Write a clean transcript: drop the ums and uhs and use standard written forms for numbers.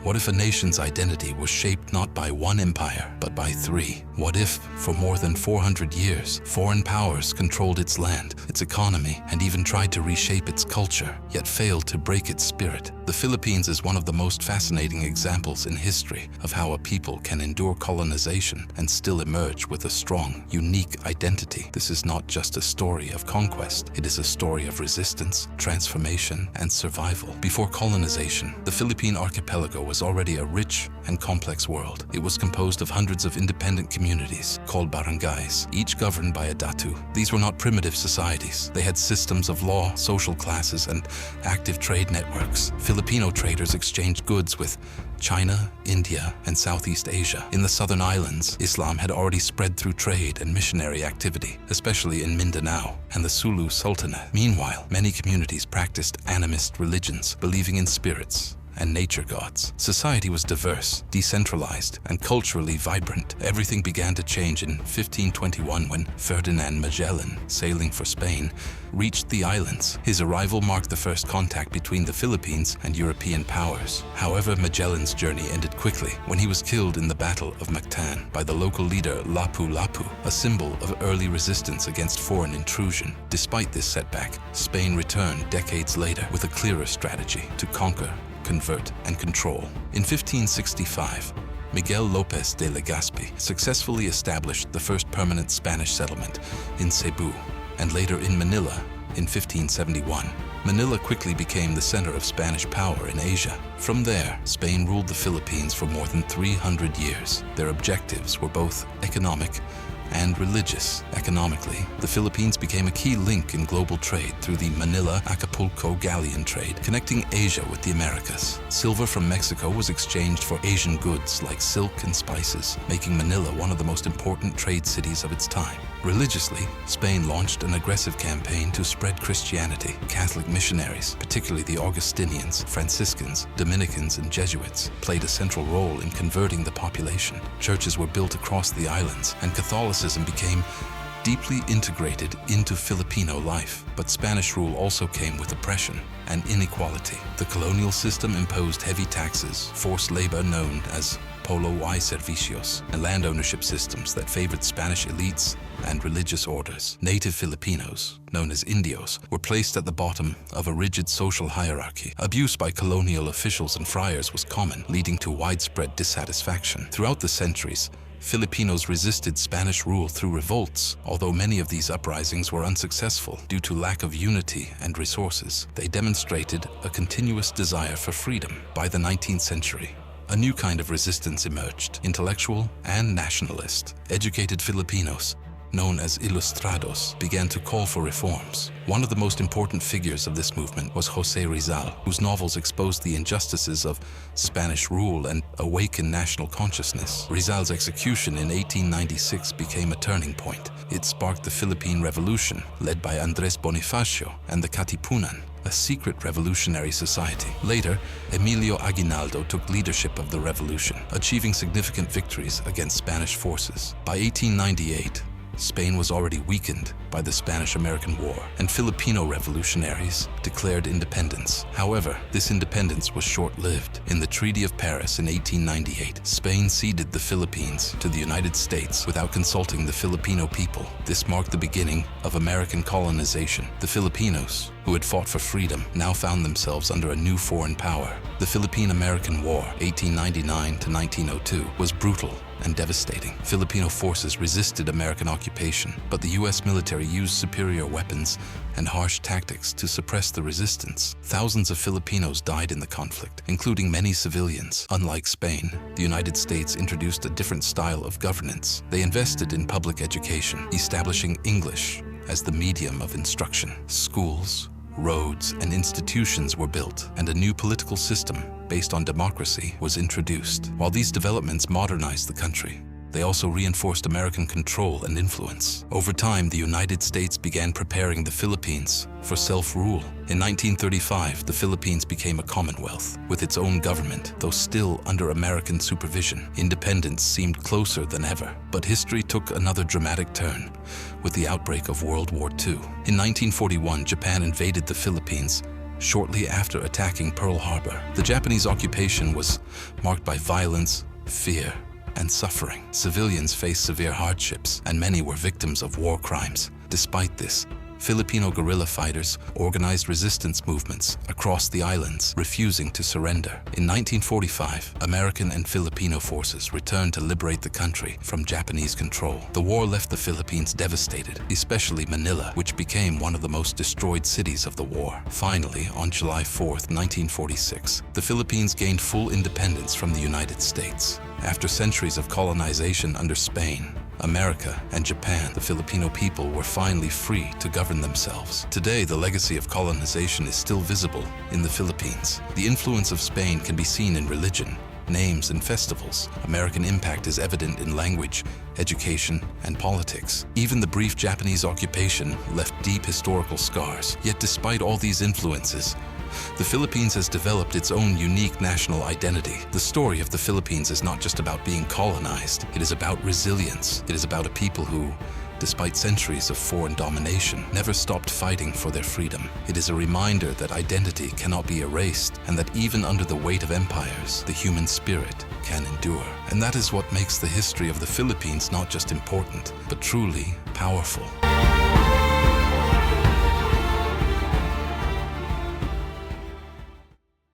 What if a nation's identity was shaped not by one empire, but by three? What if, for more than 400 years, foreign powers controlled its land, its economy, and even tried to reshape its culture, yet failed to break its spirit? The Philippines is one of the most fascinating examples in history of how a people can endure colonization and still emerge with a strong, unique identity. This is not just a story of conquest, it is a story of resistance, transformation, and survival. Before colonization, the Philippine archipelago was already a rich and complex world. It was composed of hundreds of independent communities, called barangays, each governed by a datu. These were not primitive societies. They had systems of law, social classes, and active trade networks. Filipino traders exchanged goods with China, India, and Southeast Asia. In the southern islands, Islam had already spread through trade and missionary activity, especially in Mindanao and the Sulu Sultanate. Meanwhile, many communities practiced animist religions, believing in spirits and nature gods. Society was diverse, decentralized, and culturally vibrant. Everything began to change in 1521 when Ferdinand Magellan, sailing for Spain, reached the islands. His arrival marked the first contact between the Philippines and European powers. However, Magellan's journey ended quickly when he was killed in the Battle of Mactan by the local leader Lapu-Lapu, a symbol of early resistance against foreign intrusion. Despite this setback, Spain returned decades later with a clearer strategy: to conquer, convert, and control. In 1565, Miguel López de Legazpi successfully established the first permanent Spanish settlement in Cebu, and later in Manila in 1571. Manila quickly became the center of Spanish power in Asia. From there, Spain ruled the Philippines for more than 300 years. Their objectives were both economic and religious. Economically, the Philippines became a key link in global trade through the Manila-Acapulco galleon trade, connecting Asia with the Americas. Silver from Mexico was exchanged for Asian goods like silk and spices, making Manila one of the most important trade cities of its time. Religiously, Spain launched an aggressive campaign to spread Christianity. Catholic missionaries, particularly the Augustinians, Franciscans, Dominicans, and Jesuits, played a central role in converting the population. Churches were built across the islands, and Catholicism became deeply integrated into Filipino life. But Spanish rule also came with oppression and inequality. The colonial system imposed heavy taxes, forced labor known as polo y servicios, and land ownership systems that favored Spanish elites and religious orders. Native Filipinos, known as Indios, were placed at the bottom of a rigid social hierarchy. Abuse by colonial officials and friars was common, leading to widespread dissatisfaction. Throughout the centuries, Filipinos resisted Spanish rule through revolts. Although many of these uprisings were unsuccessful due to lack of unity and resources, they demonstrated a continuous desire for freedom. By the 19th century, a new kind of resistance emerged: intellectual and nationalist. Educated Filipinos, known as Ilustrados, began to call for reforms. One of the most important figures of this movement was José Rizal, whose novels exposed the injustices of Spanish rule and awakened national consciousness. Rizal's execution in 1896 became a turning point. It sparked the Philippine Revolution, led by Andrés Bonifacio and the Katipunan, a secret revolutionary society. Later, Emilio Aguinaldo took leadership of the revolution, achieving significant victories against Spanish forces. By 1898, Spain was already weakened by the Spanish-American War, and Filipino revolutionaries declared independence. However, this independence was short-lived. In the Treaty of Paris in 1898, Spain ceded the Philippines to the United States without consulting the Filipino people. This marked the beginning of American colonization. The Filipinos, who had fought for freedom, now found themselves under a new foreign power. The Philippine-American War, 1899 to 1902, was brutal and devastating. Filipino forces resisted American occupation, but the U.S. military used superior weapons and harsh tactics to suppress the resistance. Thousands of Filipinos died in the conflict, including many civilians. Unlike Spain, the United States introduced a different style of governance. They invested in public education, establishing English as the medium of instruction. Schools, roads, and institutions were built, and a new political system based on democracy was introduced. While these developments modernized the country, they also reinforced American control and influence. Over time, the United States began preparing the Philippines for self-rule. In 1935, the Philippines became a commonwealth with its own government, though still under American supervision. Independence seemed closer than ever, but history took another dramatic turn with the outbreak of World War II. In 1941, Japan invaded the Philippines shortly after attacking Pearl Harbor. The Japanese occupation was marked by violence, fear, and suffering. Civilians faced severe hardships, and many were victims of war crimes. Despite this, Filipino guerrilla fighters organized resistance movements across the islands, refusing to surrender. In 1945, American and Filipino forces returned to liberate the country from Japanese control. The war left the Philippines devastated, especially Manila, which became one of the most destroyed cities of the war. Finally, on July 4, 1946, the Philippines gained full independence from the United States. After centuries of colonization under Spain, America, and Japan, the Filipino people were finally free to govern themselves. Today, the legacy of colonization is still visible in the Philippines. The influence of Spain can be seen in religion, names, and festivals. American impact is evident in language, education, and politics. Even the brief Japanese occupation left deep historical scars. Yet despite all these influences, the Philippines has developed its own unique national identity. The story of the Philippines is not just about being colonized. It is about resilience. It is about a people who, despite centuries of foreign domination, never stopped fighting for their freedom. It is a reminder that identity cannot be erased, and that even under the weight of empires, the human spirit can endure. And that is what makes the history of the Philippines not just important, but truly powerful.